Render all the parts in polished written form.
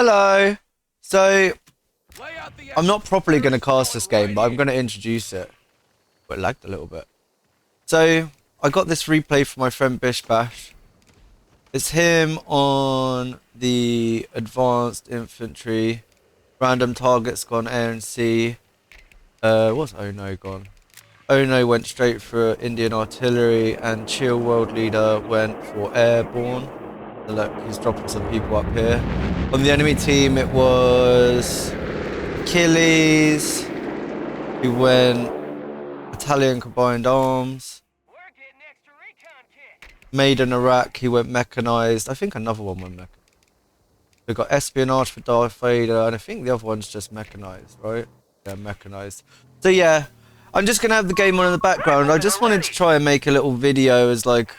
Hello. So, I'm not properly going to cast this game, but I'm going to introduce it. But it lagged a little bit. So, I got this replay from my friend BishBash. It's him on the advanced infantry. Random targets gone A and C. What's Oh No gone? Oh No went straight for Indian artillery, and Chill World Leader went for airborne. So look, he's dropping some people up here. On the enemy team, it was Achilles, who went Italian Combined Arms. Maiden Iraq, he went mechanized. I think another one went mechanized. We've got espionage for Darth Vader, and I think the other one's just mechanized, right? Yeah, mechanized. So yeah, I'm just gonna have the game on in the background. I just wanted to try and make a little video as like,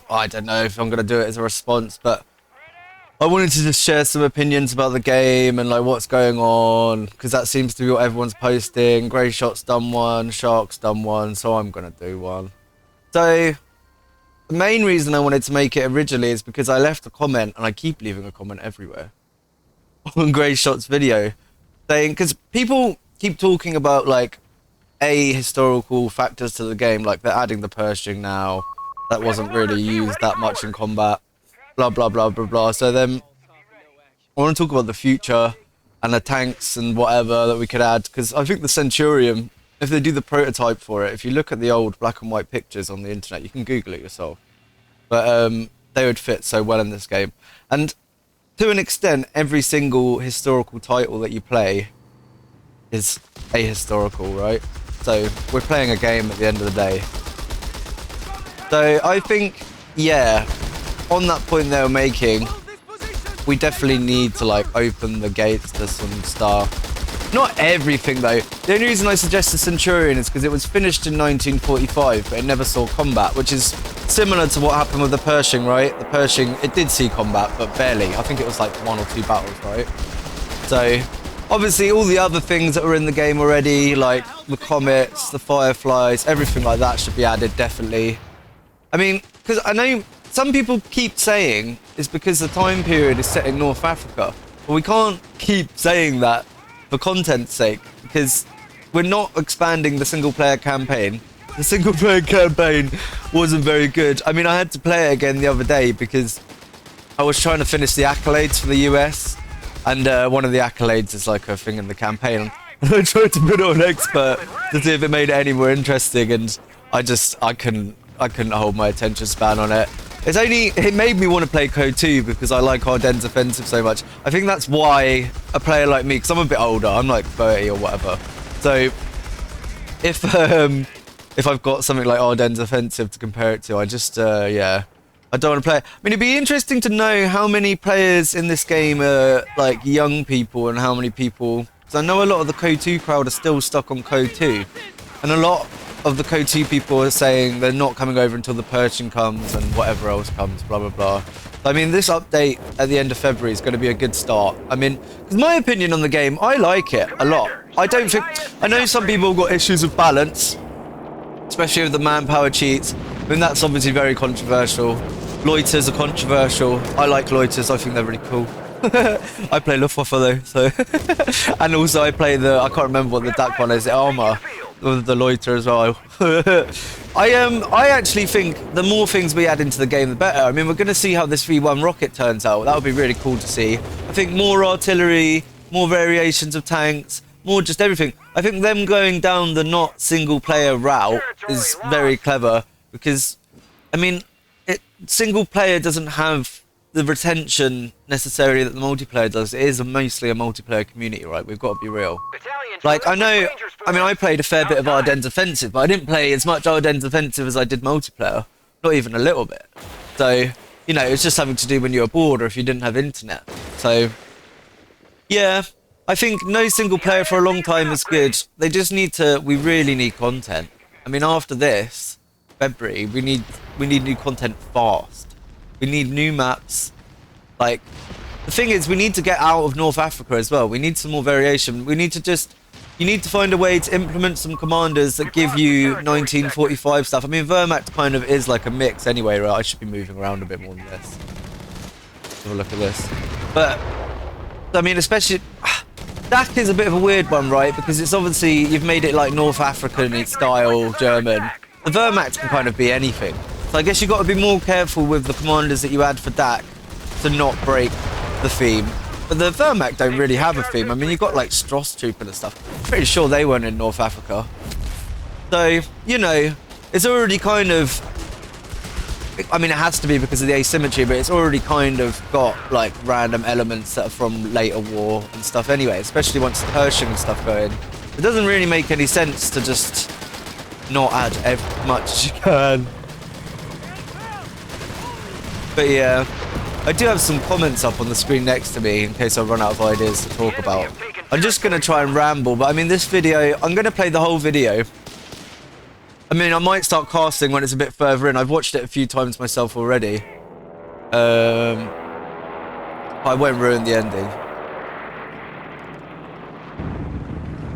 I don't know if I'm gonna do it as a response, but I wanted to just share some opinions about the game and like what's going on, because that seems to be what everyone's posting. Greyshot's done one, Shark's done one, so I'm gonna do one. So the main reason I wanted to make it originally is because I left a comment, and I keep leaving a comment everywhere, on Greyshot's video, saying, because people keep talking about like ahistorical factors to the game, like they're adding the Pershing now, that wasn't really used that much in combat, blah blah blah blah blah. So then I want to talk about the future and the tanks and whatever that we could add, because I think the Centurion, if they do the prototype for it, if you look at the old black and white pictures on the internet, you can Google it yourself, but they would fit so well in this game. And to an extent, every single historical title that you play is ahistorical, right? So we're playing a game at the end of the day. So I think, yeah, on that point they were making, we definitely need to like open the gates to some stuff. Not everything though. The only reason I suggest the Centurion is because it was finished in 1945, but it never saw combat, which is similar to what happened with the Pershing, right? The Pershing, it did see combat, but barely. I think it was like 1 or 2 battles, right? So obviously all the other things that were in the game already, like the comets, the fireflies, everything like that should be added, definitely. I mean, because I know some people keep saying it's because the time period is set in North Africa, but we can't keep saying that for content's sake, because we're not expanding the single player campaign. The single player campaign wasn't very good. I mean, I had to play it again the other day because I was trying to finish the accolades for the US, and one of the accolades is like a thing in the campaign. And I tried to put it on expert to see if it made it any more interesting, and I couldn't hold my attention span on it. It made me want to play CoH3 because I like Ardennes Offensive so much. I think that's why a player like me, because I'm a bit older, I'm like 30 or whatever. So if I've got something like Ardennes Offensive to compare it to, I just, yeah, I don't want to play it. I mean, it'd be interesting to know how many players in this game are like young people and how many people, because I know a lot of the CoH3 crowd are still stuck on CoH2, and a lot of the CoH2 people are saying they're not coming over until the Pershing comes and whatever else comes, blah blah blah. I mean, this update at the end of February is going to be a good start. I mean, because my opinion on the game, I like it a lot. I know some people have got issues with balance, especially with the manpower cheats. I mean, that's obviously very controversial. Loiters are controversial. I like loiters, I think they're really cool. I play Luftwaffe though, so. And also I play I can't remember what the DAC one is, the armor. With the loiter as well. I actually think the more things we add into the game, the better. I mean, we're going to see how this V1 rocket turns out. That would be really cool to see. I think more artillery, more variations of tanks, more just everything. I think them going down the not single player route is very clever, because, I mean, single player doesn't have the retention necessarily that the multiplayer does. It is mostly a multiplayer community, right? We've got to be real. Like, I know, I mean, I played a fair bit of Ardennes Offensive, but I didn't play as much Ardennes Offensive as I did multiplayer. Not even a little bit. So, you know, it's just having to do when you're bored or if you didn't have internet. So, yeah, I think no single player for a long time is good. They just need to, we really need content. I mean, after this, February, we need new content fast. We need new maps. Like, the thing is, we need to get out of North Africa as well. We need some more variation. We need to just, you need to find a way to implement some commanders that give you 1945 stuff. I mean, Wehrmacht kind of is like a mix anyway, right? I should be moving around a bit more than this. Have a look at this. But I mean, especially DAC is a bit of a weird one, right? Because it's obviously you've made it like North African style German. The Wehrmacht can kind of be anything. So I guess you've got to be more careful with the commanders that you add for DAC to not break the theme. But the Wehrmacht don't really have a theme. I mean, you've got like Strasstruppen and stuff. Pretty sure they weren't in North Africa. So, you know, it's already kind of... I mean, it has to be because of the asymmetry, but it's already kind of got like random elements that are from later war and stuff anyway, especially once the Pershing and stuff go in. It doesn't really make any sense to just not add as much as you can. But yeah, I do have some comments up on the screen next to me in case I run out of ideas to talk about. I'm just going to try and ramble, but I mean, this video, I'm going to play the whole video. I mean, I might start casting when it's a bit further in. I've watched it a few times myself already. I won't ruin the ending.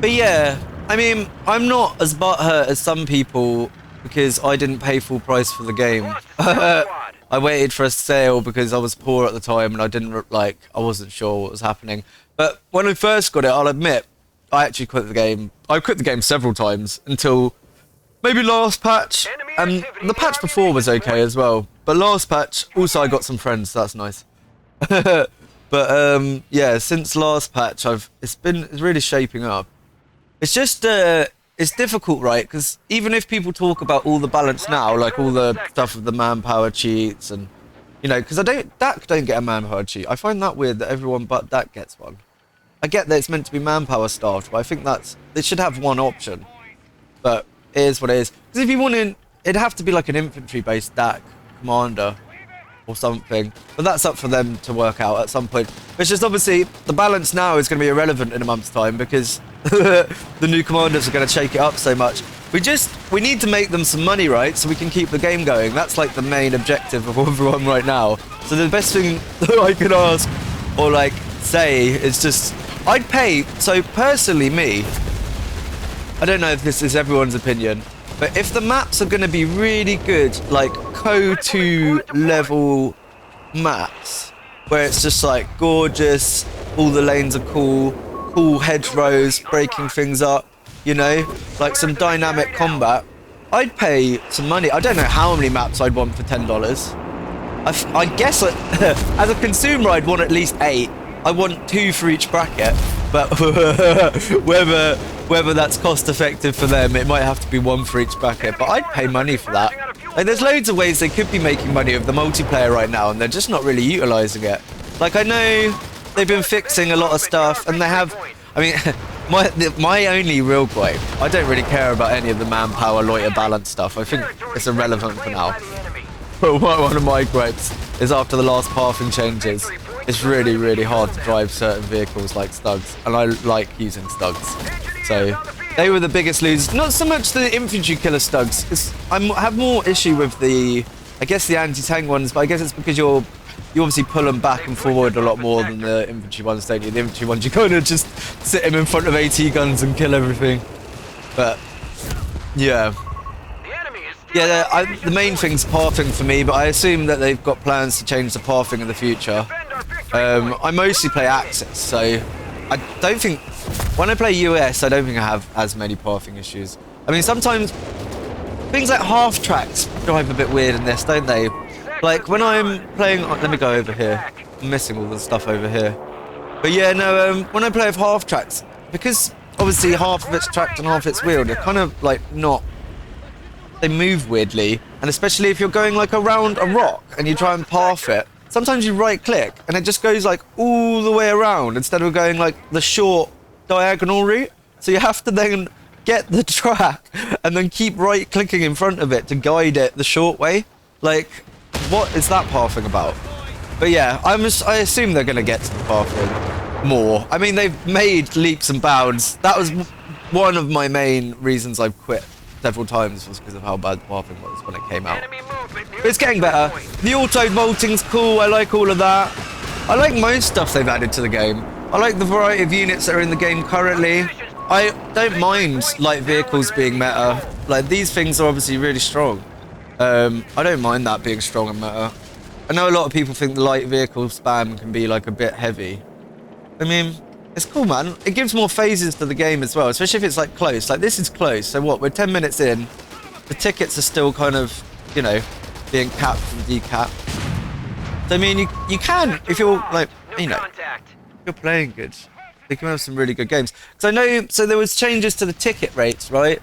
But yeah, I mean, I'm not as butthurt as some people because I didn't pay full price for the game. I waited for a sale because I was poor at the time and I didn't I wasn't sure what was happening. But when I first got it, I'll admit, I actually quit the game. I quit the game several times until maybe last patch, and the patch before was okay as well. But last patch, also I got some friends, so that's nice. But yeah, since last patch, it's really shaping up. It's just it's difficult, right? Because even if people talk about all the balance now, like all the stuff with the manpower cheats, and you know, because DAC don't get a manpower cheat. I find that weird that everyone but DAC gets one. I get that it's meant to be manpower starved, but I think they should have one option. But it is what it is. Because if you wanted, it'd have to be like an infantry-based DAC commander or something. But that's up for them to work out at some point. But it's just obviously the balance now is going to be irrelevant in a month's time because the new commanders are going to shake it up so much. We need to make them some money, right? So we can keep the game going. That's like the main objective of everyone right now. So the best thing that I can ask or like say is just, I'd pay, so personally me, I don't know if this is everyone's opinion, but if the maps are going to be really good, like CoH3 level maps, where it's just like gorgeous, all the lanes are cool hedgerows, breaking things up, you know, like some dynamic combat, I'd pay some money. I don't know how many maps I'd want for $10. I guess as a consumer I'd want at least 8. I want 2 for each bracket, but whether that's cost effective for them, it might have to be 1 for each bracket, but I'd pay money for that. Like, there's loads of ways they could be making money with the multiplayer right now, and they're just not really utilising it. Like, I know they've been fixing a lot of stuff, and they have, I mean, my only real gripe, I don't really care about any of the manpower, loiter, balance stuff. I think it's irrelevant for now. But one of my gripes is after the last pathing changes, it's really, really hard to drive certain vehicles like Stugs, and I like using Stugs. So they were the biggest losers. Not so much the infantry killer Stugs, because I have more issue with I guess the anti-tank ones, but I guess it's because you obviously pull them back and forward a lot more than the infantry ones, don't you? The infantry ones, you kind of just sit them in front of AT guns and kill everything. But yeah. Yeah, the main thing's pathing for me, but I assume that they've got plans to change the pathing in the future. I mostly play Axis, so I don't think... When I play US, I don't think I have as many pathing issues. I mean, sometimes things like half-tracks drive a bit weird in this, don't they? Like, when I'm playing... Let me go over here. I'm missing all the stuff over here. But yeah, no, when I play with half-tracks, because obviously half of it's tracked and half it's wheeled, they're kind of, like, not... They move weirdly, and especially if you're going like around a rock and you try and path it, sometimes you right click and it just goes like all the way around instead of going like the short diagonal route. So you have to then get the track and then keep right clicking in front of it to guide it the short way. Like, what is that pathing about? But yeah, I assume they're gonna get to the pathing more. I mean, they've made leaps and bounds. That was one of my main reasons I've quit several times, was because of how bad the pathing was when it came out. But it's getting better. The auto vaulting's cool, I like all of that. I like most stuff they've added to the game. I like the variety of units that are in the game currently. I don't mind light vehicles being meta. Like, these things are obviously really strong. I don't mind that being strong and meta. I know a lot of people think the light vehicle spam can be like a bit heavy. I mean, it's cool, man. It gives more phases to the game as well, especially if it's like close. Like this is close. So what? We're 10 minutes in. The tickets are still kind of, you know, being capped and decapped. So I mean, you can, if you're like, you know, if you're playing good, you can have some really good games. Because I know, so there was changes to the ticket rates, right?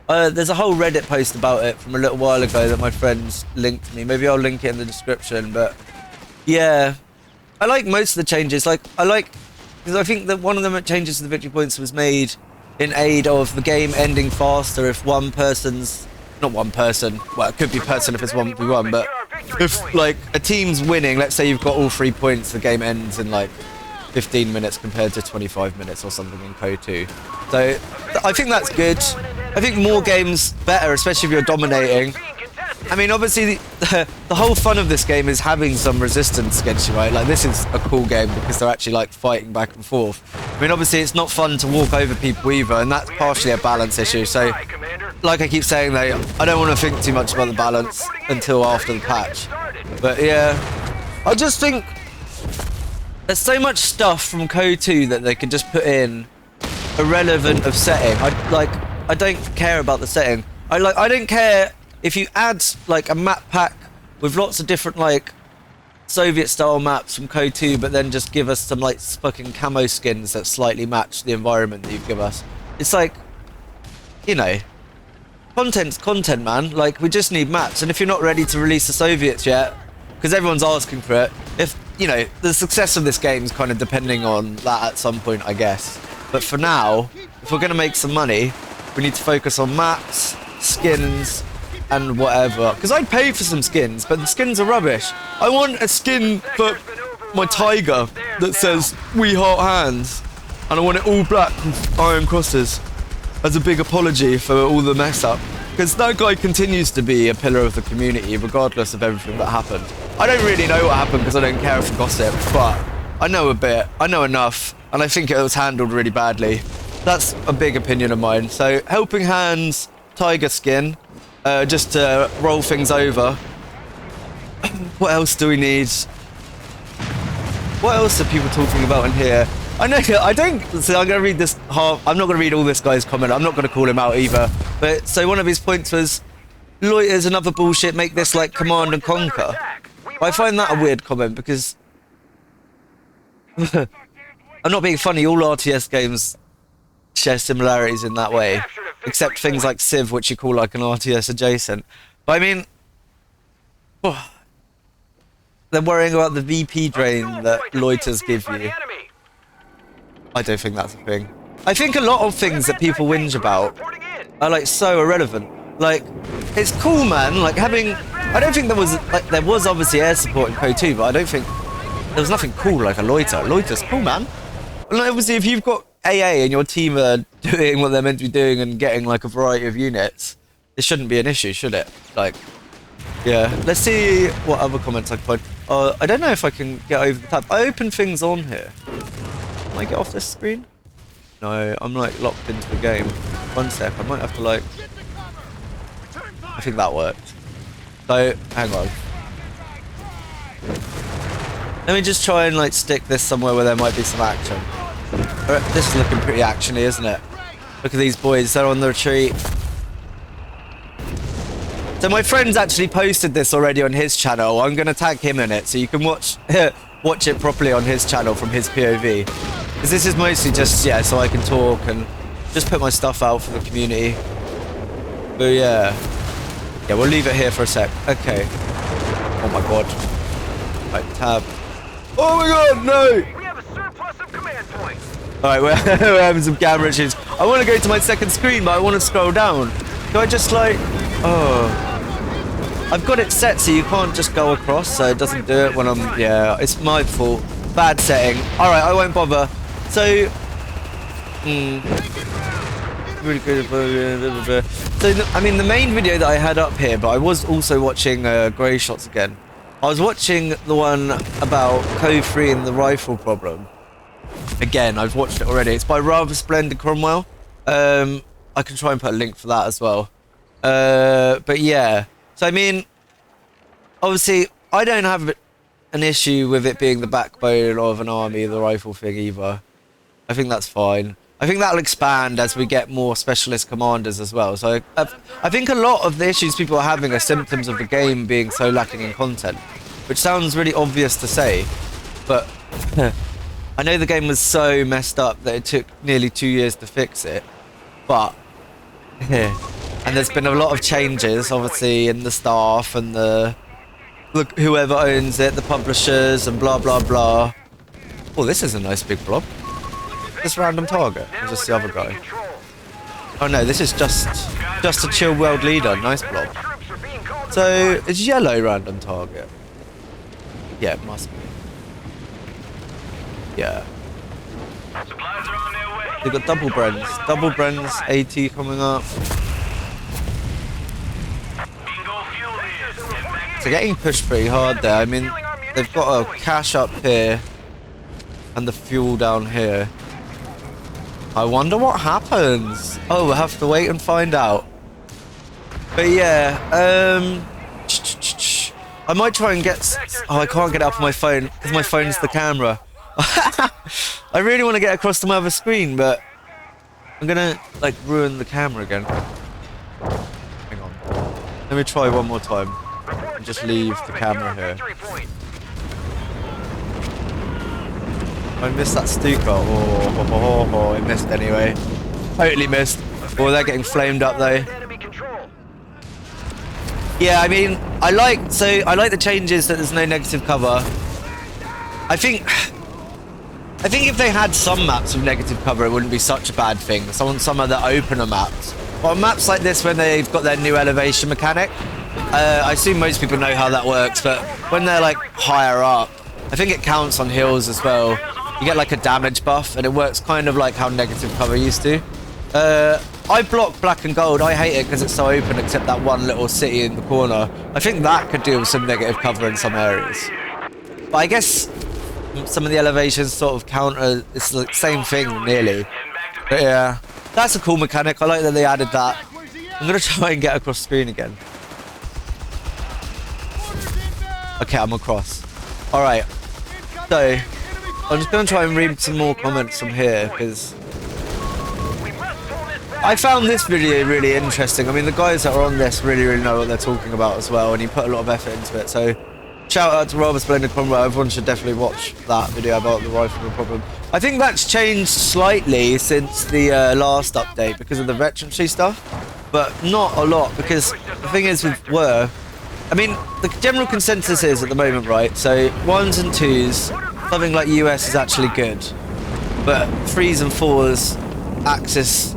There's a whole Reddit post about it from a little while ago that my friends linked me. Maybe I'll link it in the description. But yeah, I like most of the changes. Like because I think that one of the changes to the victory points was made in aid of the game ending faster if one person's, not one person, well it could be person if it's 1v1, but if like a team's winning, let's say you've got all 3 points, the game ends in like 15 minutes compared to 25 minutes or something in CoH3. So I think that's good. I think more games better, especially if you're dominating. I mean, obviously the whole fun of this game is having some resistance against you, right? Like this is a cool game because they're actually like fighting back and forth. I mean, obviously it's not fun to walk over people either, and that's partially a balance issue. So like I keep saying, though, I don't want to think too much about the balance until after the patch. But yeah, I just think there's so much stuff from CoH3 that they could just put in irrelevant of setting. I don't care about the setting. I don't care if you add like a map pack with lots of different like Soviet style maps from CoH3, but then just give us some like fucking camo skins that slightly match the environment that you give us. It's like, you know, content's content, man. Like we just need maps, and if you're not ready to release the Soviets yet, because everyone's asking for it, if you know, the success of this game is kind of depending on that at some point, I guess. But for now, if we're gonna make some money, we need to focus on maps, skins, and whatever. Because I'd pay for some skins, but the skins are rubbish. I want a skin for my tiger that says "We Heart Hands," and I want it all black with iron crosses as a big apology for all the mess up. Because that guy continues to be a pillar of the community, regardless of everything that happened. I don't really know what happened because I don't care for gossip, but I know a bit. I know enough, and I think it was handled really badly. That's a big opinion of mine. So, helping hands, tiger skin, just to roll things over. What else do we need? What else are people talking about in here? I know, I don't, so I'm going to read this half, I'm not going to read all this guy's comment, I'm not going to call him out either. But, so one of his points was, loiter's another bullshit, make this like Command and Conquer. I find that a weird comment because, I'm not being funny, all RTS games share similarities in that way, except things like Civ, which you call like an RTS adjacent. But I mean, they're worrying about the VP drain that loiters give you. I don't think that's a thing. I think a lot of things that people whinge about are like so irrelevant. Like, it's cool, man. Like having, I don't think there was obviously air support in CoH3, but I don't think there was nothing cool like a loiter. Loiter's cool, man. And obviously, if you've got AA and your team are doing what they're meant to be doing and getting like a variety of units, it shouldn't be an issue, should it? Like, yeah. Let's see what other comments I can find. I don't know if I can get over the tab. I open things on here. Can I get off this screen? No, I'm like locked into the game. One sec, I might have to like... I think that worked. So, hang on. Let me just try and like stick this somewhere where there might be some action. This is looking pretty actiony, isn't it? Look at these boys, they're on the retreat. So my friend's actually posted this already on his channel. I'm going to tag him in it so you can watch it properly on his channel from his POV. Because this is mostly just, yeah, so I can talk and just put my stuff out for the community. But yeah. Yeah, we'll leave it here for a sec. Okay. Oh my god. Right, tab. Oh my god, no! We have a surplus of command points. Alright, we're having some camera issues. I want to go to my second screen, but I want to scroll down. Do I just like... Oh... I've got it set so you can't just go across, so it doesn't do it when I'm... Yeah, it's my fault. Bad setting. Alright, I won't bother. So... Really good. So, I mean, the main video that I had up here, but I was also watching Greyshots again. I was watching the one about CoH3 and the rifle problem. Again, I've watched it already. It's by RatherSplendidCromwell. I can try and put a link for that as well. But yeah. So, I mean, obviously, I don't have an issue with it being the backbone of an army, the rifle thing either. I think that's fine. I think that'll expand as we get more specialist commanders as well. So I think a lot of the issues people are having are symptoms of the game being so lacking in content, which sounds really obvious to say, but I know the game was so messed up that it took nearly 2 years to fix it. But and there's been a lot of changes, obviously, in the staff and the whoever owns it, the publishers, and blah blah blah. Oh, this is a nice big blob. This random target, or just the other guy? Oh no, this is just a chill world leader. Nice blob. So it's yellow random target. Yeah, it must be. Yeah. They've got double Brens, AT coming up. So getting pushed pretty hard there. I mean, they've got a cache up here and the fuel down here. I wonder what happens. Oh, we'll have to wait and find out. But yeah, I might try and get... Oh, I can't get it up on my phone because my phone's the camera. I really want to get across to my other screen, but I'm gonna like ruin the camera again. Hang on. Let me try one more time and just leave the camera here. I missed that Stuka. Oh, I missed anyway. Totally missed. Oh, they're getting flamed up though. Yeah, I mean, I like the changes that there's no negative cover. I think if they had some maps with negative cover, it wouldn't be such a bad thing. Some of the opener maps. But on maps like this, when they've got their new elevation mechanic, I assume most people know how that works, but when they're like higher up, I think it counts on hills as well. You get like a damage buff, and it works kind of like how negative cover used to. I block black and gold. I hate it because it's so open, except that one little city in the corner. I think that could deal with some negative cover in some areas. But I guess some of the elevations sort of counter. It's the same thing, nearly. But yeah, that's a cool mechanic. I like that they added that. I'm gonna try and get across screen again. Okay, I'm across. All right. So I'm just gonna try and read some more comments from here because I found this video really interesting. I mean, the guys that are on this really know what they're talking about as well, and he put a lot of effort into it. So shout out to RatherSplendidCromwell. Everyone should definitely watch that video about the rifleman problem. I think that's changed slightly since the last update because of the veterancy stuff, but not a lot because the thing is with I mean, the general consensus is at the moment, right? So 1s and 2s, something like US is actually good, but 3s and 4s, Axis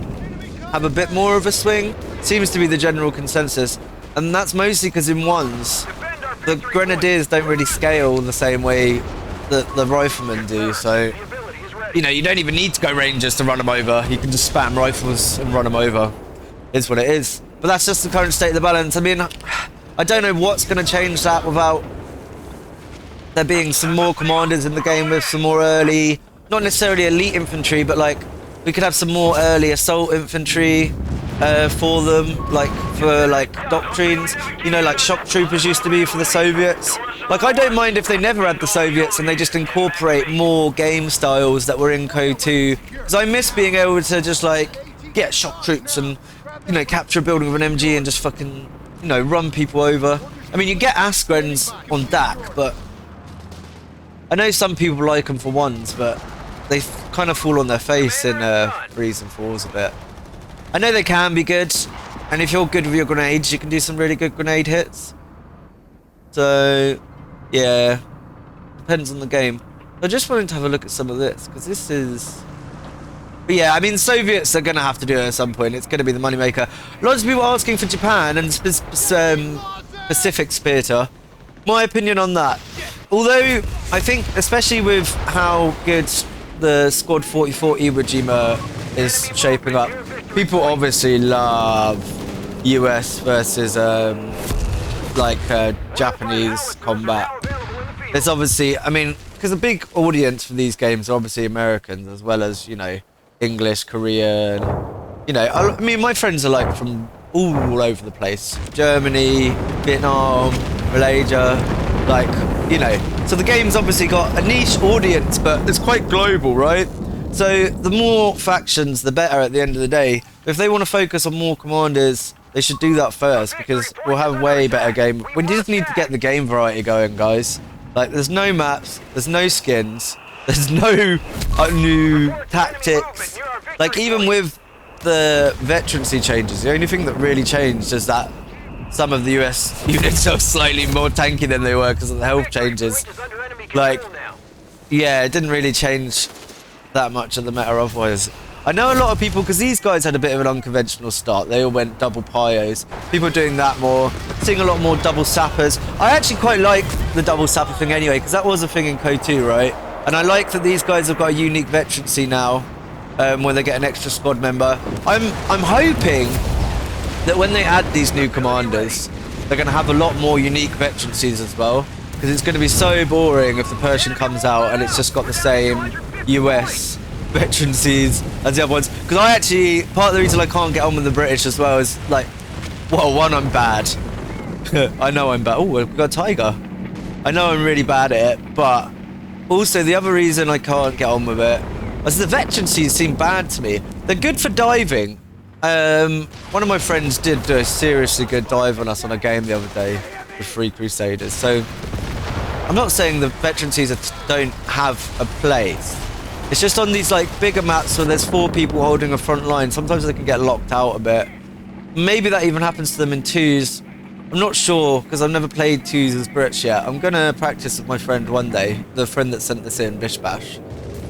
have a bit more of a swing. Seems to be the general consensus, and that's mostly because in 1s, the grenadiers don't really scale the same way that the riflemen do. So, you know, you don't even need to go rangers to run them over. You can just spam rifles and run them over. Is what it is. But that's just the current state of the balance. I mean, I don't know what's going to change that without there being some more commanders in the game with some more early, not necessarily elite infantry, but like we could have some more early assault infantry for them, like for like doctrines, you know, like shock troopers used to be for the Soviets. Like, I don't mind if they never had the Soviets and they just incorporate more game styles that were in CoH3, because I miss being able to just like get shock troops and, you know, capture a building with an MG and just fucking, you know, run people over. I mean, you get Asgrens on DAC, but I know some people like them for 1s, but they kind of fall on their face in 3s and 4s a bit. I know they can be good, and if you're good with your grenades, you can do some really good grenade hits. So, yeah, depends on the game. I just wanted to have a look at some of this, because this is... But yeah, I mean, Soviets are going to have to do it at some point. It's going to be the moneymaker. Lots of people asking for Japan and Pacific Theater. My opinion on that. Although, I think, especially with how good the Squad 44 Iwo Jima is shaping up, people obviously love US versus, Japanese combat. There's obviously, I mean, because the big audience for these games are obviously Americans, as well as, you know, English, Korean, you know, I mean, my friends are like from all over the place. Germany, Vietnam, Malaysia, Like, you know, so the game's obviously got a niche audience, but it's quite global, right? So the more factions, the better at the end of the day. If they want to focus on more commanders, they should do that first, because we'll have way better game. We just need to get the game variety going, guys. Like, there's no maps, there's no skins, there's no new tactics. Like, even with the veterancy changes, the only thing that really changed is that some of the US units are slightly more tanky than they were because of the health changes. Like, yeah, it didn't really change that much of the meta otherwise. I know a lot of people, because these guys had a bit of an unconventional start. They all went double pyos. People are doing that more. Seeing a lot more double sappers. I actually quite like the double sapper thing anyway, because that was a thing in CoH3, right? And I like that these guys have got a unique veterancy now, where they get an extra squad member. I'm hoping that when they add these new commanders, they're going to have a lot more unique veterancies as well, because it's going to be so boring if the Persian comes out and it's just got the same US veterancies as the other ones. Because I actually, part of the reason I can't get on with the British as well is, like, well, one, I'm bad. I know I'm bad. Oh, we've got a tiger. I know I'm really bad at it, but also the other reason I can't get on with it is the veterancies seem bad to me. They're good for diving. One of my friends did do a seriously good dive on us on a game the other day with 3 Crusaders. So I'm not saying the veterancies don't have a place. It's just on these like bigger maps where there's 4 people holding a front line. Sometimes they can get locked out a bit. Maybe that even happens to them in 2s. I'm not sure, because I've never played 2s as Brits yet. I'm gonna practice with my friend one day, the friend that sent this in, BishBash.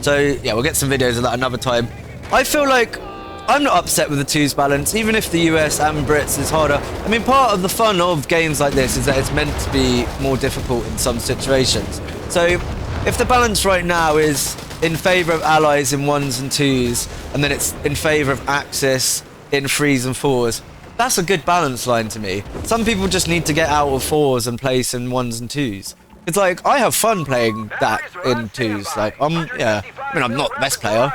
So yeah, we'll get some videos of that another time. I feel like I'm not upset with the 2s balance, even if the US and Brits is harder. I mean, part of the fun of games like this is that it's meant to be more difficult in some situations. So if the balance right now is in favour of allies in 1s and 2s, and then it's in favour of Axis in 3s and 4s, that's a good balance line to me. Some people just need to get out of 4s and place in 1s and 2s. It's like, I have fun playing that in 2s. Like, yeah, I mean, I'm not the best player.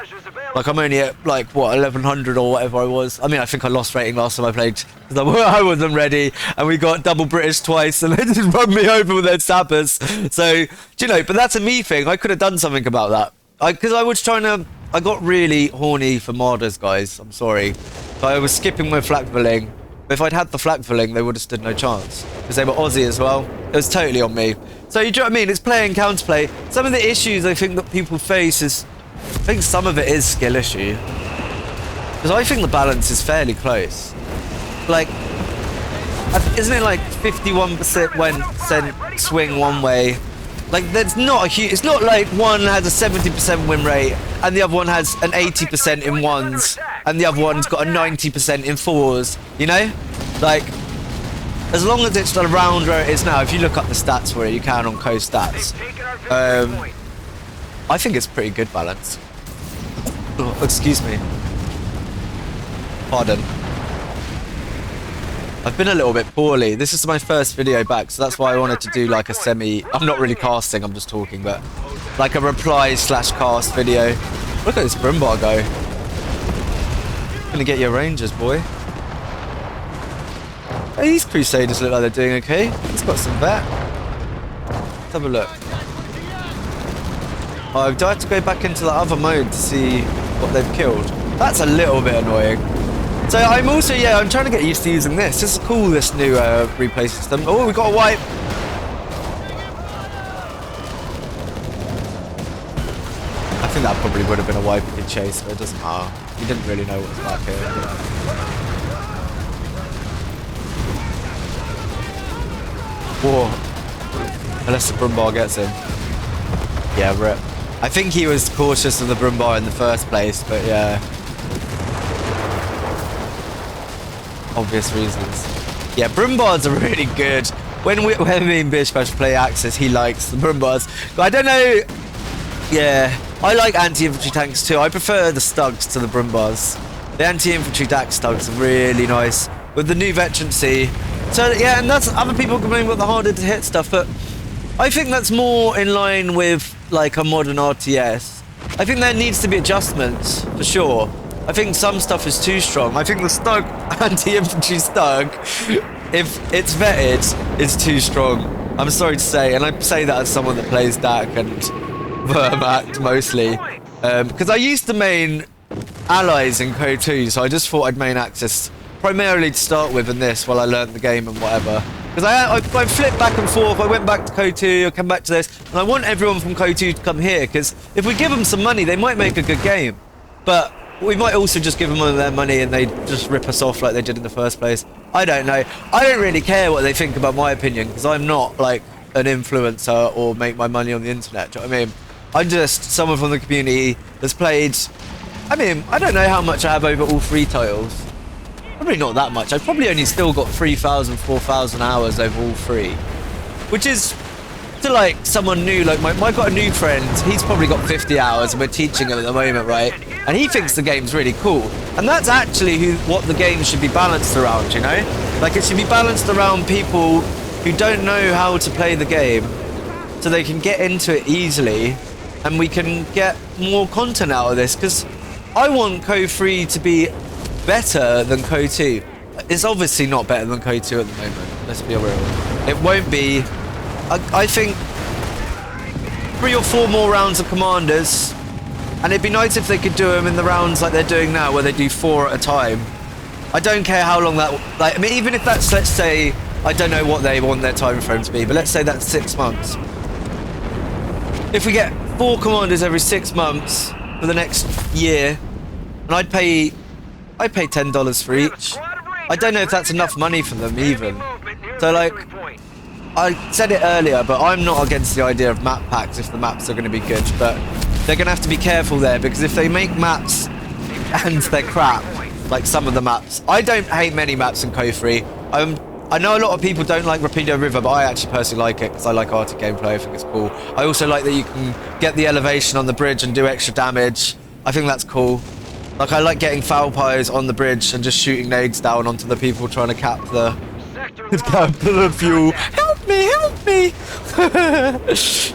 Like, I'm only at, like, what, 1100 or whatever I was. I mean, I think I lost rating last time I played, because I wasn't ready, and we got double British twice, and they just run me over with their sappers. So, do you know, but that's a me thing. I could have done something about that. Because I was trying to, I got really horny for Marders, guys. I'm sorry. So I was skipping my flak filling. But if I'd had the flak filling, they would have stood no chance. Because they were Aussie as well. It was totally on me. So, you know what I mean? It's play and counterplay. Some of the issues I think that people face is, I think some of it is skill issue. Because I think the balance is fairly close. Like, isn't it like 51% swing one way? Like, there's not a huge, it's not like one has a 70% win rate and the other one has an 80% in 1s and the other one's got a 90% in 4s, you know? Like, as long as it's around where it is now, if you look up the stats for it, you can on CoH stats. I think it's pretty good balance. Oh, excuse me. Pardon. I've been a little bit poorly. This is my first video back, so that's why I wanted to do like a semi... I'm not really casting, I'm just talking, but like a reply/cast video. Look at this Brimbar go. Gonna get your Rangers, boy. Hey, these Crusaders look like they're doing okay. He's got some vet. Let's have a look. Oh, do I have to go back into the other mode to see what they've killed? That's a little bit annoying. So I'm also, yeah, I'm trying to get used to using this. This is cool, this new replay system. Oh, we got a wipe. I think that probably would have been a wipe if you chased, but it doesn't matter. You didn't really know what was back here. Whoa. Unless the Brumbar gets him. Yeah, rip. I think he was cautious of the Brumbar in the first place, but yeah. Obvious reasons. Yeah, Brumbars are really good. When me and BishBash play Axis, he likes the Brumbars. But I don't know. Yeah, I like anti-infantry tanks too. I prefer the Stugs to the Brumbars. The anti-infantry DAX Stugs are really nice with the new veterancy. So yeah, and that's other people complain about the harder to hit stuff, but I think that's more in line with like a modern RTS. I think there needs to be adjustments for sure. I think some stuff is too strong. I think the Stug, anti-infantry Stug, if it's vetted, is too strong. I'm sorry to say, and I say that as someone that plays DAC and Vermac mostly, because I used to main allies in CoH3, so I just thought I'd main Axis primarily to start with in this while I learned the game and whatever. Because I flipped back and forth, I went back to CoH2, I come back to this, and I want everyone from CoH2 to come here, because if we give them some money, they might make a good game. But we might also just give them all their money and they just rip us off like they did in the first place. I don't know. I don't really care what they think about my opinion, because I'm not like an influencer or make my money on the internet, do you know what I mean? I'm just someone from the community that's played... I mean, I don't know how much I have over all 3 titles. Probably not that much. I've probably only still got 3,000, 4,000 hours over all 3. Which is, to like someone new, like I got a new friend, he's probably got 50 hours and we're teaching him at the moment, right? And he thinks the game's really cool. And that's actually what the game should be balanced around, you know? Like it should be balanced around people who don't know how to play the game so they can get into it easily and we can get more content out of this, because I want CoH3 to be better than CoH2. It's obviously not better than CoH2 at the moment, let's be real. It won't be. I think 3 or 4 more rounds of commanders, and it'd be nice if they could do them in the rounds like they're doing now, where they do 4 at a time. I don't care how long that, like, I mean, even if that's, let's say, I don't know what they want their time frame to be, but let's say that's 6 months. If we get 4 commanders every 6 months for the next year, and I'd pay $10 for each. I don't know if that's enough money for them even. So like, I said it earlier, but I'm not against the idea of map packs if the maps are going to be good, but they're going to have to be careful there, because if they make maps and they're crap, like some of the maps. I don't hate many maps in CoH3. I know a lot of people don't like Rapido River, but I actually personally like it because I like Arctic gameplay. I think it's cool. I also like that you can get the elevation on the bridge and do extra damage. I think that's cool. Like, I like getting foul pies on the bridge and just shooting nades down onto the people trying to cap the fuel. Help me, help me!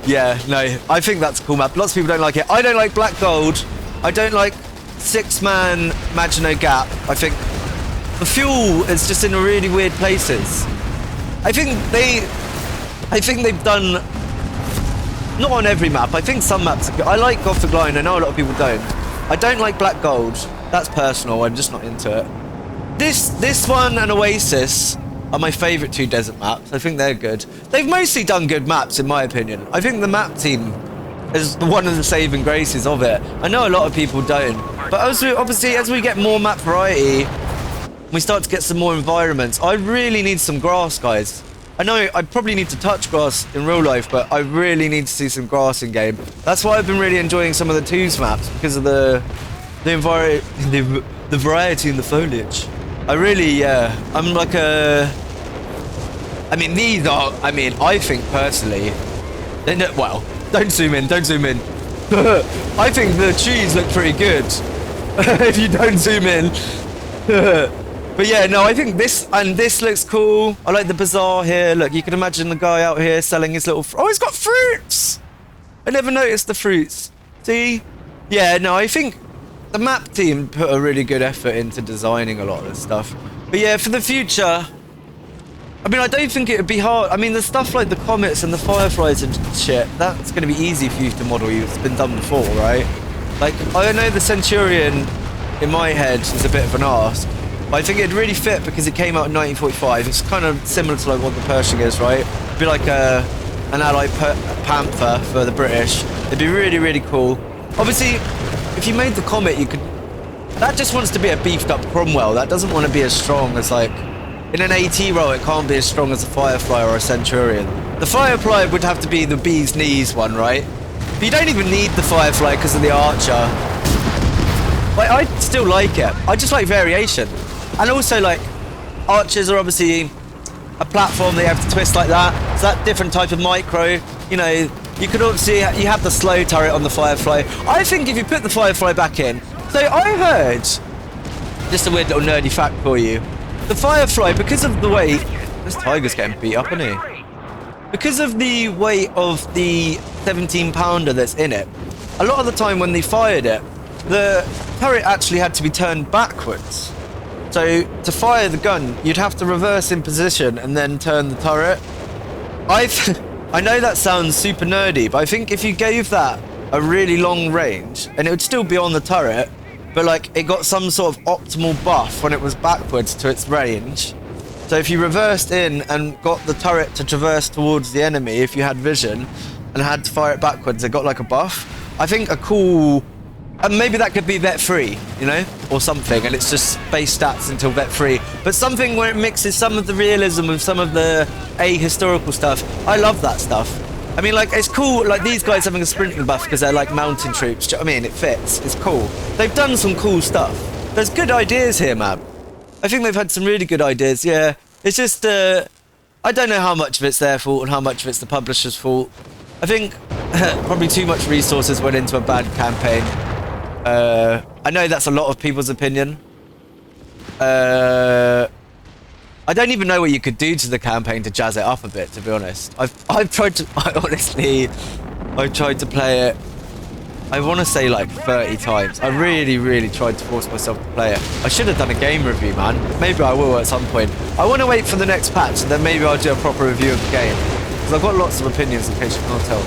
Yeah, no, I think that's a cool map. Lots of people don't like it. I don't like Black Gold. I don't like 6-man Maginot Gap. I think the fuel is just in really weird places. I think they've done, not on every map. I think some maps are good. I like Gothic Line. I know a lot of people don't. I don't like Black Gold. That's personal. I'm just not into it. This one and Oasis are my favourite 2 desert maps. I think they're good. They've mostly done good maps, in my opinion. I think the map team is one of the saving graces of it. I know a lot of people don't. But obviously, as we get more map variety, we start to get some more environments. I really need some grass, guys. I know I probably need to touch grass in real life, but I really need to see some grass in game. That's why I've been really enjoying some of the 2s maps, because of the variety in the foliage. I really, yeah, I'm like a... I mean, these are, I mean, I think personally, well, don't zoom in, don't zoom in. I think the trees look pretty good, if you don't zoom in. But yeah, no, I think this looks cool. I like the bazaar here. Look, you can imagine the guy out here selling his little... Oh, he's got fruits! I never noticed the fruits. See? Yeah, no, I think the map team put a really good effort into designing a lot of this stuff. But yeah, for the future, I mean, I don't think it would be hard. I mean, the stuff like the comets and the fireflies and shit, that's going to be easy for you to model. It's been done before, right? Like, I know the Centurion, in my head, is a bit of an ask. I think it'd really fit because it came out in 1945. It's kind of similar to like what the Pershing is, right? It'd be like an Allied Panther for the British. It'd be really, really cool. Obviously, if you made the Comet, you could... That just wants to be a beefed up Cromwell. That doesn't want to be as strong as like... In an AT role, it can't be as strong as a Firefly or a Centurion. The Firefly would have to be the bee's knees one, right? But you don't even need the Firefly because of the Archer. Like, I still like it. I just like variation. And also, like, Archers are obviously a platform that you have to twist like that. So that different type of micro, you know, you could obviously, you have the slow turret on the Firefly. I think if you put the Firefly back in, so I heard, just a weird little nerdy fact for you, the Firefly, because of the weight, this tiger's getting beat up, isn't he? Because of the weight of the 17-pounder that's in it, a lot of the time when they fired it, the turret actually had to be turned backwards. So to fire the gun, you'd have to reverse in position and then turn the turret. I know that sounds super nerdy, but I think if you gave that a really long range, and it would still be on the turret, but like it got some sort of optimal buff when it was backwards to its range. So if you reversed in and got the turret to traverse towards the enemy, if you had vision and had to fire it backwards, it got like a buff. I think a cool, and maybe that could be vet free, you know, or something, and it's just base stats until vet free. But something where it mixes some of the realism with some of the ahistorical stuff. I love that stuff. I mean, like, it's cool, like, these guys having a sprinting buff because they're, like, mountain troops. Do you know what I mean? It fits. It's cool. They've done some cool stuff. There's good ideas here, man. I think they've had some really good ideas, yeah. It's just, I don't know how much of it's their fault and how much of it's the publisher's fault. I think probably too much resources went into a bad campaign. I know that's a lot of people's opinion. I don't even know what you could do to the campaign to jazz it up a bit, to be honest. I've tried to, I've tried to play it, I want to say like 30 times. I really tried to force myself to play it. I should have done a game review, man. Maybe I will at some point. I want to wait for the next patch, and then maybe I'll do a proper review of the game. Because I've got lots of opinions, in case you can't tell.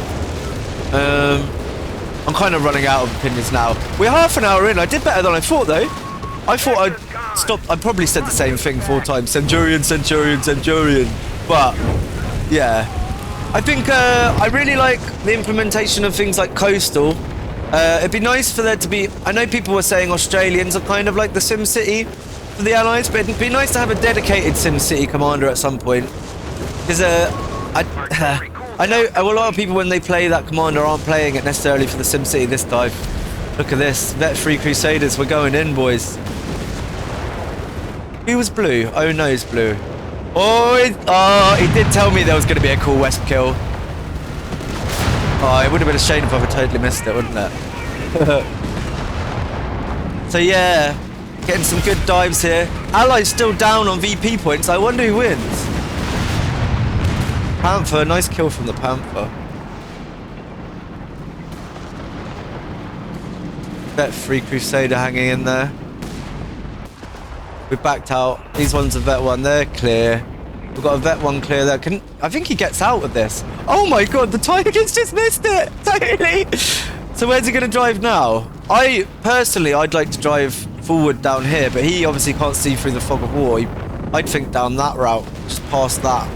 I'm kind of running out of opinions now. We're half an hour in. I did better than I thought, though. I thought I'd stop. I probably said the same thing 4 times. Centurion, Centurion, Centurion. But, yeah. I think I really like the implementation of things like Coastal. It'd be nice for there to be... I know people were saying Australians are kind of like the SimCity for the Allies, but it'd be nice to have a dedicated SimCity commander at some point. Because I know a lot of people, when they play that commander, aren't playing it necessarily for the SimCity this time. Look at this. Vet-free Crusaders. We're going in, boys. Who was blue? Oh, no, it's blue. Oh, he did tell me there was going to be a cool West kill. Oh, it would have been a shame if I totally missed it, wouldn't it? So, yeah. Getting some good dives here. Allies still down on VP points. I wonder who wins. Panther. Nice kill from the Panther. Vet-free Crusader hanging in there. We backed out. These ones are vet 1. They're clear. We've got a vet 1 clear there. I think he gets out of this. Oh my god, the Tigers just missed it. Totally. So where's he going to drive now? I'd like to drive forward down here, but he obviously can't see through the fog of war. I'd think down that route, just past that.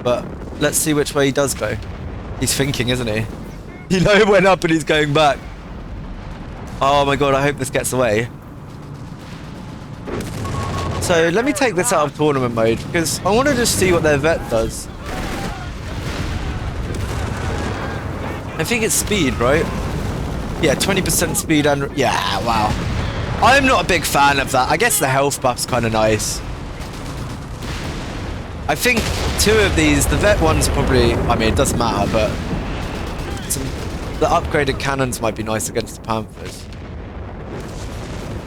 But let's see which way he does go. He's thinking, isn't he? He went up and he's going back. Oh my god, I hope this gets away. So let me take this out of tournament mode, because I want to just see what their vet does. I think it's speed, right? Yeah, 20% speed and... Yeah, wow. I'm not a big fan of that. I guess the health buff's kind of nice. I think 2 of these, the vet one's probably... I mean, it doesn't matter, but... the upgraded cannons might be nice against the Panthers.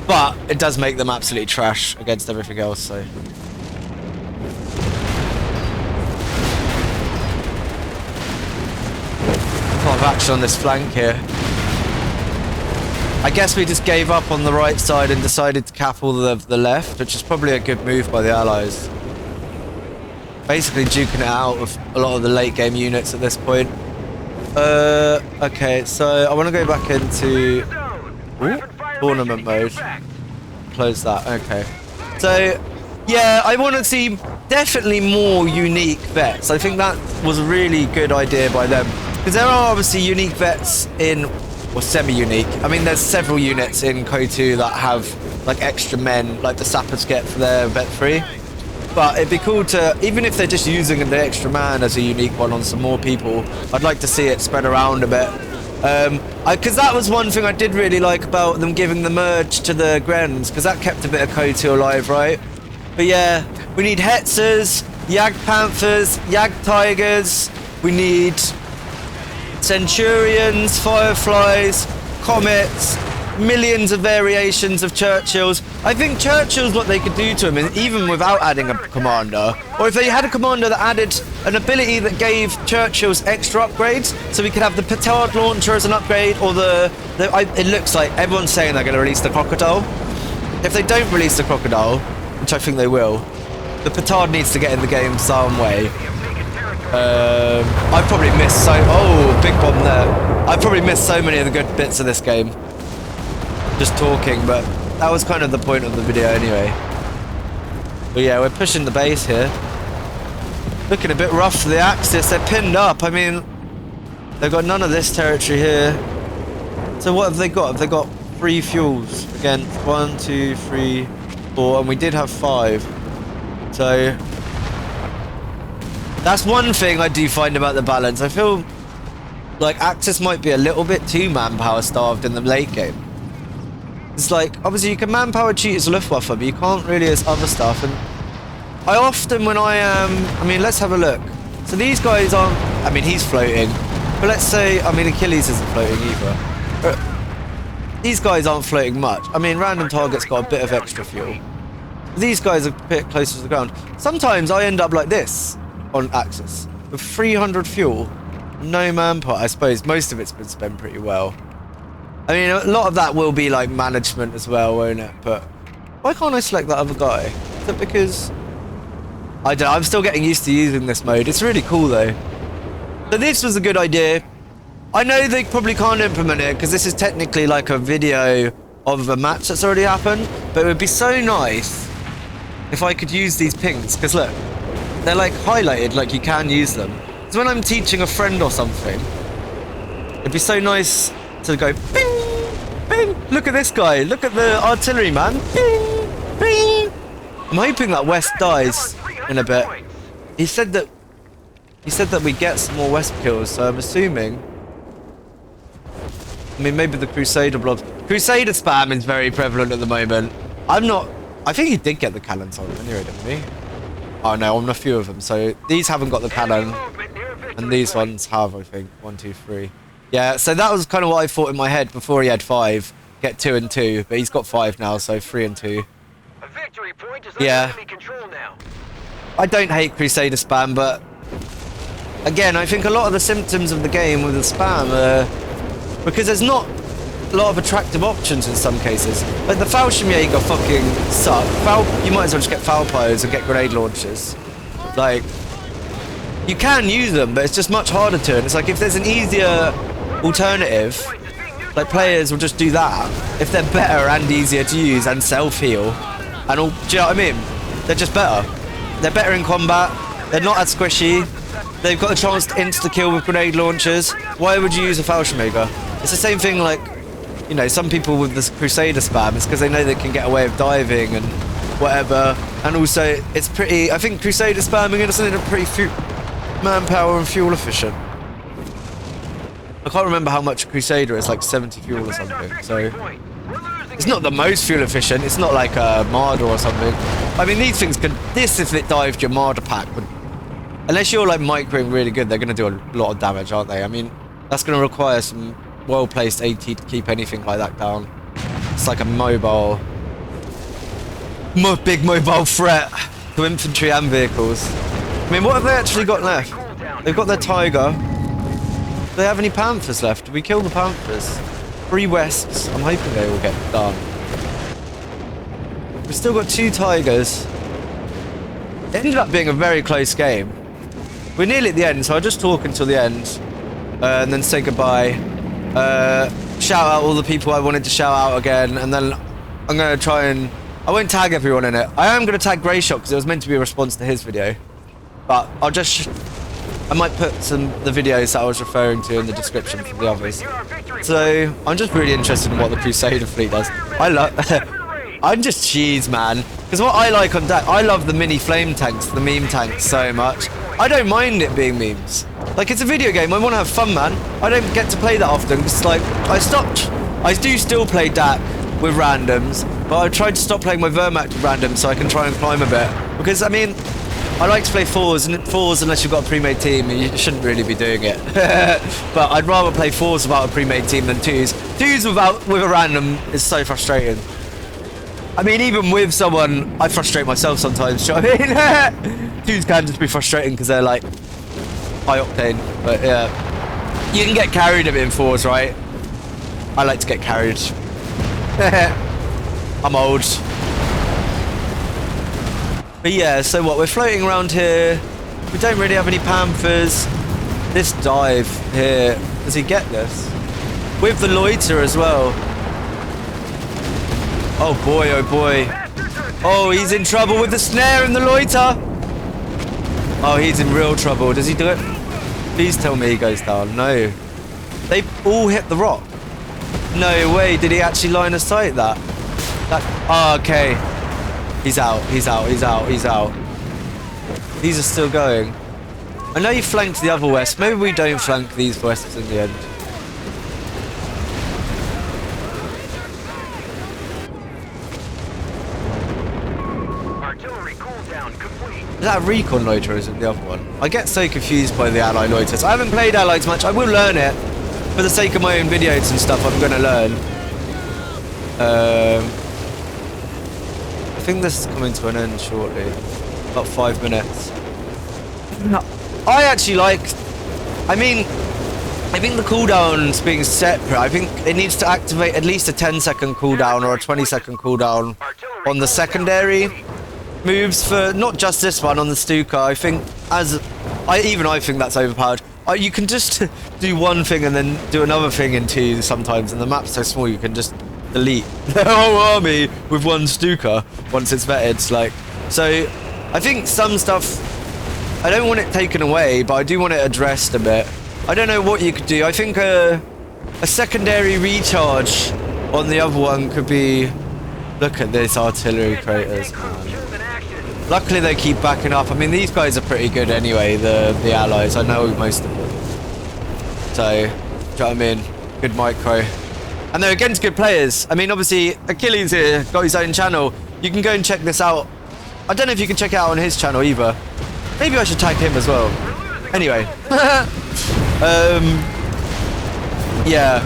But it does make them absolutely trash against everything else, so... A lot of action on this flank here. I guess we just gave up on the right side and decided to cap all the left, which is probably a good move by the Allies. Basically duking it out with a lot of the late game units at this point. Okay, so I want to go back into tournament mode. Close that, okay. So, yeah, I want to see definitely more unique vets. I think that was a really good idea by them. Because there are obviously unique vets in, or semi-unique. I mean, there's several units in CoH3 that have like extra men, like the sappers get for their vet free. But it'd be cool to, even if they're just using the extra man as a unique one on some more people, I'd like to see it spread around a bit. Because that was one thing I did really like about them giving the merge to the Grens, because that kept a bit of CoH3 alive, right? But yeah, we need Hetzers, Yag Panthers, Yag Tigers, we need Centurions, Fireflies, Comets, millions of variations of Churchills. I think Churchill's what they could do to him, even without adding a commander. Or if they had a commander that added an ability that gave Churchill's extra upgrades, so we could have the Petard launcher as an upgrade, or it looks like everyone's saying they're going to release the Crocodile. If they don't release the Crocodile, which I think they will, the Petard needs to get in the game some way. I probably missed oh, big bomb there. I probably missed so many of the good bits of this game. Just talking, but that was kind of the point of the video anyway. But yeah, we're pushing the base here. Looking a bit rough for the Axis. They're pinned up. I mean, they've got none of this territory here. So what have they got? Have they got 3 fuels against 1, 2, 3, 4, and we did have 5. So that's one thing I do find about the balance. I feel like Axis might be a little bit too manpower starved in the late game. It's like, obviously you can manpower cheat as Luftwaffe, but you can't really as other stuff. And I often, when I mean, let's have a look. So these guys aren't, I mean, he's floating. But let's say, I mean, Achilles isn't floating either. But these guys aren't floating much. I mean, random target's got a bit of extra fuel. These guys are a bit closer to the ground. Sometimes I end up like this on Axis with 300 fuel, no manpower. I suppose most of it's been spent pretty well. I mean, a lot of that will be like management as well, won't it? But why can't I select that other guy? Is it because I don't know, I'm still getting used to using this mode. It's really cool though. So this was a good idea. I know they probably can't implement it because this is technically like a video of a match that's already happened, but it would be so nice if I could use these pings, because look, they're like highlighted like you can use them. So when I'm teaching a friend or something, it'd be so nice to go bing, bing, look at this guy, look at the artillery man, bing, bing. I'm hoping that West dies in a bit. He said that we get some more West kills, so I'm assuming, I mean, maybe the Crusader blobs. Crusader spam is very prevalent at the moment. I think he did get the cannons on anyway, didn't he? Oh no, on a few of them. So these haven't got the cannon, and these ones have, I think. 1, 2, 3. Yeah, so that was kind of what I thought in my head before he had 5. Get 2 and 2, but he's got 5 now, so 3 and 2. A victory point is Yeah. under enemy control now. I don't hate Crusader spam, but again, I think a lot of the symptoms of the game with the spam are because there's not a lot of attractive options in some cases. Like the Fallschirmjäger fucking suck. You might as well just get Falpos and get grenade launchers. Like, you can use them, but it's just much harder to. And it's like, if there's an easier alternative, like players will just do that. If they're better and easier to use and self-heal, and all, do you know what I mean? They're just better. They're better in combat. They're not as squishy. They've got a chance to insta-kill with grenade launchers. Why would you use a Fallschirmjäger? It's the same thing like, you know, some people with this Crusader spam, it's because they know they can get away with diving and whatever. And also, it's pretty, I think Crusader spamming is something that's pretty manpower and fuel efficient. I can't remember how much Crusader is, like 70 fuel or something. So it's not the most fuel efficient. It's not like a Marder or something. I mean, these things could, this if it dived your Marder pack would, unless you're like microing really good, they're going to do a lot of damage, aren't they? I mean, that's going to require some well-placed AT to keep anything like that down. It's like a big mobile threat to infantry and vehicles. I mean, what have they actually got left? They've got their Tiger. Do they have any Panthers left? Did we kill the Panthers? 3 Wests. I'm hoping they will get done. We've still got 2 Tigers. It ended up being a very close game. We're nearly at the end, so I'll just talk until the end. And then say goodbye. Shout out all the people I wanted to shout out again, and then I'm going to try and... I won't tag everyone in it. I am going to tag Greyshot because it was meant to be a response to his video. But I'll just... I might put the videos that I was referring to in the description for the others. So, I'm just really interested in what the Crusader fleet does. I'm just cheese, man. Because what I like on deck, I love the mini flame tanks, the meme tanks so much. I don't mind it being memes. Like, it's a video game, I want to have fun, man. I don't get to play that often, because, like, I do still play DAC with randoms, but I tried to stop playing my Wehrmacht with randoms so I can try and climb a bit. Because, I mean, I like to play 4s, and 4s, unless you've got a pre-made team, you shouldn't really be doing it. But I'd rather play 4s without a pre-made team than 2s. 2s with a random is so frustrating. I mean, even with someone, I frustrate myself sometimes, do you know what I mean? 2s can just be frustrating because they're like high octane, but yeah. You can get carried a bit in 4s, right? I like to get carried. I'm old. But yeah, so what, we're floating around here. We don't really have any Panthers. This dive here, does he get this? With the loiter as well. Oh boy, oh boy. Oh, he's in trouble with the snare and the loiter. Oh, he's in real trouble. Does he do it? Please tell me he goes down. No. They all hit the rock. No way. Did he actually line of sight that? Oh, okay. He's out. He's out. He's out. He's out. These are still going. I know you flanked the other west. Maybe we don't flank these wests in the end. Artillery cooldown complete. Is that a recon loiter or is it the other one? I get so confused by the ally loiters. I haven't played allies much. I will learn it. For the sake of my own videos and stuff, I'm going to learn. I think this is coming to an end shortly. About 5 minutes. I actually like... I mean, I think the cooldowns being separate, I think it needs to activate at least a 10-second cooldown or a 20-second cooldown on the secondary moves for not just this one on the Stuka. I think I think that's overpowered. You can just do one thing and then do another thing in two sometimes, and the map's so small you can just delete the whole army with one Stuka once it's vetted. Like, so I think some stuff I don't want it taken away, but I do want it addressed a bit. I don't know what you could do. I think a secondary recharge on the other one could be... Look at this artillery craters, man. Luckily they keep backing up. I mean, these guys are pretty good anyway, the allies. I know most of them. So, do you know what I mean? Good micro. And they're against good players. I mean, obviously, Achilles here got his own channel. You can go and check this out. I don't know if you can check it out on his channel either. Maybe I should tag him as well. Anyway. Yeah.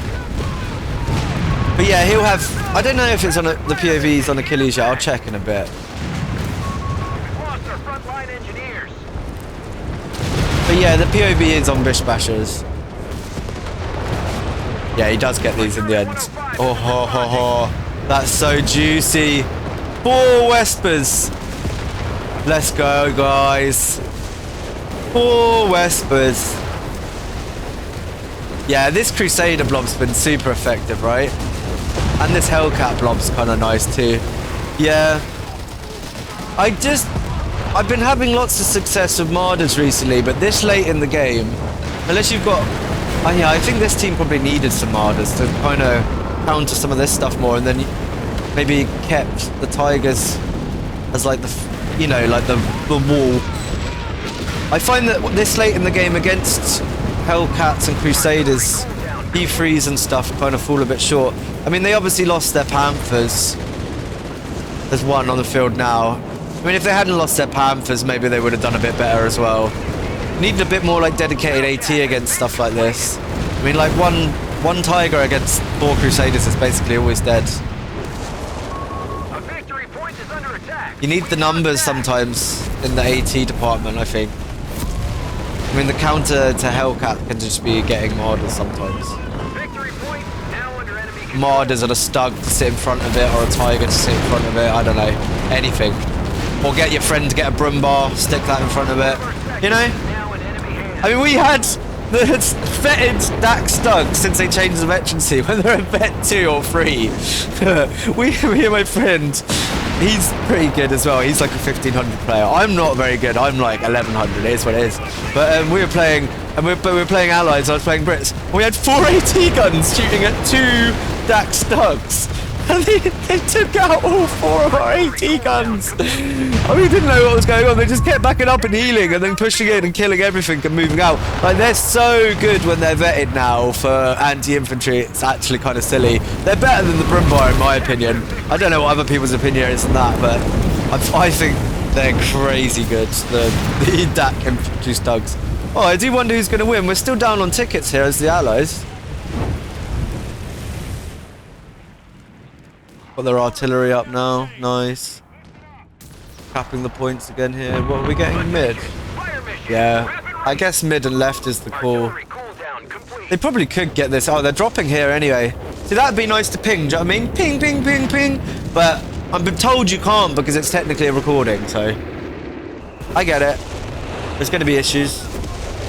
But yeah, he'll have... I don't know if it's on the POVs on Achilles yet. I'll check in a bit. But yeah, the POV is on BishBashers. Yeah, he does get these in the end. Oh, ho, ho, ho. That's so juicy. 4 Wespers. Let's go, guys. 4 Wespers. Yeah, this Crusader blob's been super effective, right? And this Hellcat blob's kind of nice too. Yeah. I've been having lots of success with Martyrs recently, but this late in the game, unless you've got... yeah, I think this team probably needed some Martyrs to kind of counter some of this stuff more, and then maybe kept the Tigers as like the, you know, like the wall. I find that this late in the game against Hellcats and Crusaders, P3s and stuff kind of fall a bit short. I mean, they obviously lost their Panthers. There's one on the field now. I mean, if they hadn't lost their Panthers, maybe they would have done a bit better as well. Needed a bit more like dedicated AT against stuff like this. I mean, like one Tiger against 4 Crusaders is basically always dead. A victory point is under attack. You need the numbers sometimes in the AT department, I think. I mean, the counter to Hellcat can just be getting Martyrs sometimes. Victory point now under enemy control. Martyrs and a Stug to sit in front of it, or a Tiger to sit in front of it, I don't know. Anything. Or get your friend to get a broom bar, stick that in front of it. You know? Now in enemy hands. I mean, we had the vetted DAC Stug since they changed the veterancy, when they're a vet 2 or 3. me and my friend, he's pretty good as well. He's like a 1500 player. I'm not very good. I'm like 1100. It is what it is. But we were playing, and we were playing allies. I was playing Brits. And we had 4 AT guns shooting at 2 DAC Stugs. And they took out all 4 of our AT guns. And we didn't know what was going on. They just kept backing up and healing, and then pushing in and killing everything and moving out. Like, they're so good when they're vetted now for anti-infantry. It's actually kind of silly. They're better than the Brumbar in my opinion. I don't know what other people's opinion is on that, but I think they're crazy good. The DAC infantry Stugs. Oh, I do wonder who's going to win. We're still down on tickets here as the Allies. Got their artillery up now. Nice. Capping the points again here. What are we getting? Mid? Yeah. I guess mid and left is the call. They probably could get this. Oh, they're dropping here anyway. See, that'd be nice to ping. Do you know what I mean? Ping, ping, ping, ping. But I'm told you can't because it's technically a recording, so... I get it. There's going to be issues.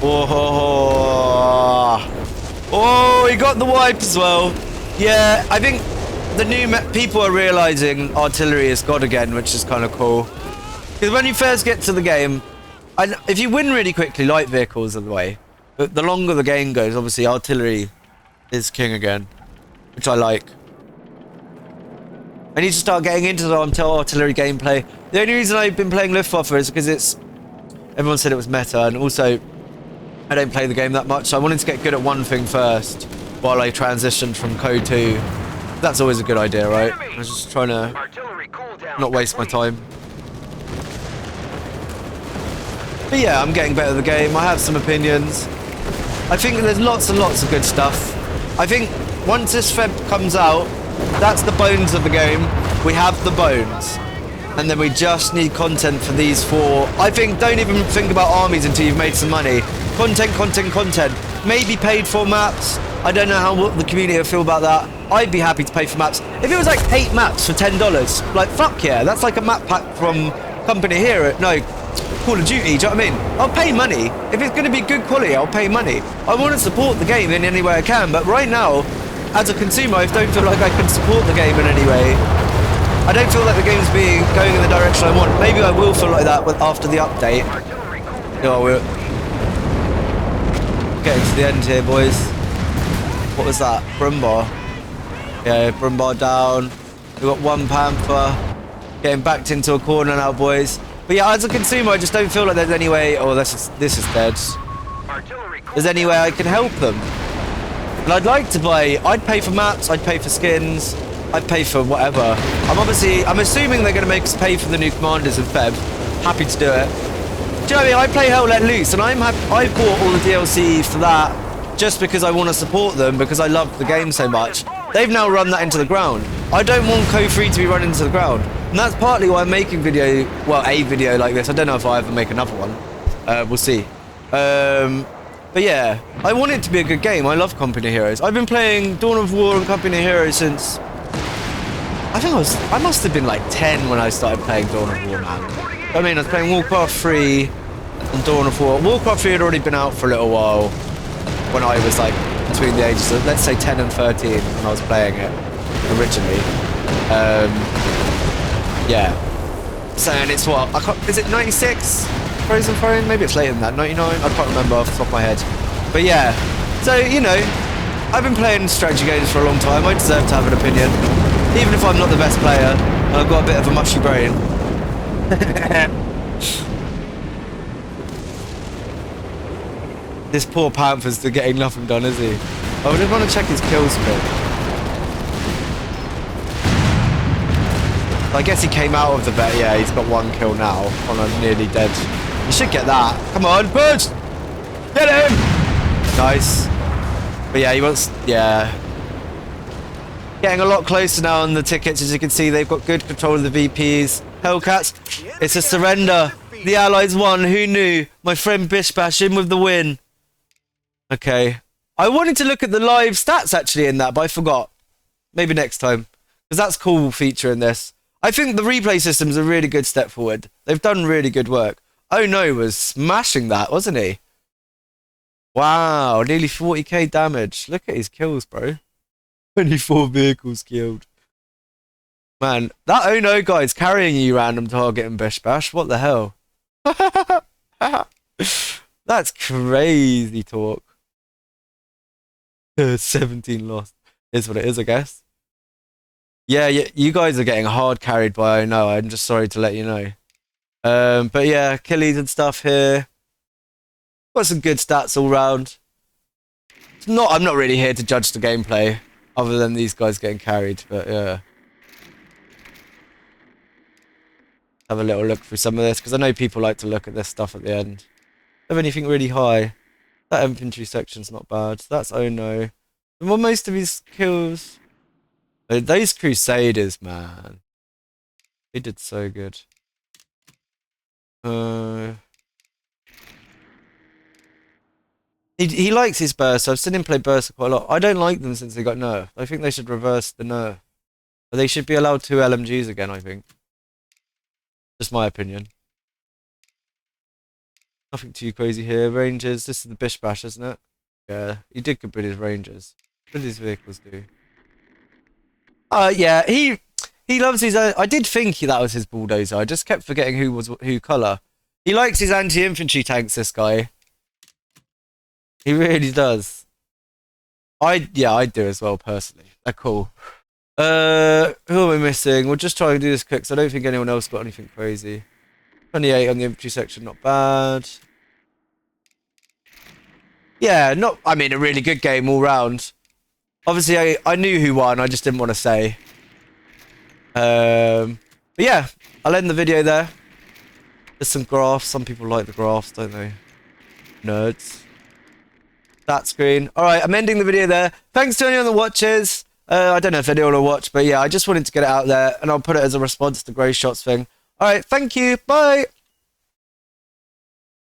Oh, oh, he got the wipe as well. Yeah, I think the new people are realizing artillery is God again, which is kind of cool. Because when you first get to the game, if you win really quickly, light vehicles are the way. But the longer the game goes, obviously artillery is king again, which I like. I need to start getting into the artillery gameplay. The only reason I've been playing Luftwaffe is because everyone said it was meta, and also I don't play the game that much, so I wanted to get good at one thing first while I transitioned from CoH3. That's always a good idea, right? I was just trying to not waste my time. But yeah, I'm getting better at the game. I have some opinions. I think there's lots and lots of good stuff. I think once this Feb comes out, that's the bones of the game. We have the bones. And then we just need content for these 4. I think don't even think about armies until you've made some money. Content, content, content. Maybe paid for maps. I don't know how the community will feel about that. I'd be happy to pay for maps. If it was like 8 maps for $10, like fuck yeah, that's like a map pack from Company Hero. No, Call of Duty, do you know what I mean? I'll pay money. If it's going to be good quality, I'll pay money. I want to support the game in any way I can, but right now, as a consumer, I don't feel like I can support the game in any way. I don't feel like the game's going in the direction I want. Maybe I will feel like that after the update. Oh, we're getting to the end here, boys. What was that? Brumbar. Yeah, Brumbar down. We've got 1 Panther. Getting backed into a corner now, boys. But yeah, as a consumer, I just don't feel like there's any way... Oh, this is dead. There's any way I can help them. And I'd like to buy... I'd pay for maps, I'd pay for skins, I'd pay for whatever. I'm assuming they're going to make us pay for the new commanders in Feb. Happy to do it. Do you know what I mean? I play Hell Let Loose, and I bought all the DLC for that just because I want to support them, because I love the game so much. They've now run that into the ground. I don't want CoH3 to be run into the ground. And that's partly why I'm making a video like this. I don't know if I ever make another one. We'll see. But yeah, I want it to be a good game. I love Company Heroes. I've been playing Dawn of War and Company Heroes since... I must have been like 10 when I started playing Dawn of War, man. I mean, I was playing Warcraft 3 and Dawn of War. Warcraft 3 had already been out for a little while when I was like between the ages of, let's say, 10 and 13 when I was playing it originally. Yeah. So, and it's what? Is it 96? Frozen Throne? Maybe it's later than that. 99? I can't remember off the top of my head. But yeah. So, you know, I've been playing strategy games for a long time. I deserve to have an opinion. Even if I'm not the best player, and I've got a bit of a mushy brain. This poor Panther's getting nothing done, is he? I just want to check his kill split. I guess he came out of the bet. Yeah, he's got 1 kill now on a nearly dead. You should get that. Come on, push! Get him! Nice. But yeah, he wants... Yeah. Getting a lot closer now on the tickets. As you can see, they've got good control of the VPs. Hellcats, it's a surrender. The Allies won. Who knew? My friend BishBash in with the win. Okay. I wanted to look at the live stats actually in that, but I forgot. Maybe next time. Because that's a cool feature in this. I think the replay system's a really good step forward. They've done really good work. Oh no, was smashing that, wasn't he? Wow, nearly 40k damage. Look at his kills, bro. 24 vehicles killed. Man, that oh no guy's carrying you random target in BishBash. What the hell? That's crazy talk. 17 lost. Is what it is, I guess. Yeah, you guys are getting hard carried by oh no. I'm just sorry to let you know. But yeah, Achilles and stuff here. Got some good stats all round. I'm not really here to judge the gameplay, other than these guys getting carried. But yeah, have a little look through some of this because I know people like to look at this stuff at the end. Have anything really high? That infantry section's not bad. That's oh no. And what most of his kills? Those Crusaders, man. They did so good. He likes his burst. I've seen him play burst quite a lot. I don't like them since they got nerfed. I think they should reverse the nerf. But they should be allowed 2 LMGs again, I think. Just my opinion. Nothing too crazy here. Rangers. This is the BishBash, isn't it? Yeah, he did good with his Rangers. What did his vehicles do? Yeah, he loves his own. I did think that was his bulldozer. I just kept forgetting who colour. He likes his anti-infantry tanks, this guy. He really does. I do as well, personally. They're cool. Who am I missing? We'll just try and do this quick, so I don't think anyone else got anything crazy. 28 on the infantry section, not bad. Yeah, I mean, a really good game all round. Obviously, I knew who won, I just didn't want to say. But yeah, I'll end the video there. There's some graphs. Some people like the graphs, don't they? Nerds. That screen. Alright, I'm ending the video there. Thanks to anyone that watches. I don't know if anyone will watch, but yeah, I just wanted to get it out there, and I'll put it as a response to Greyshot's thing. Alright, thank you. Bye.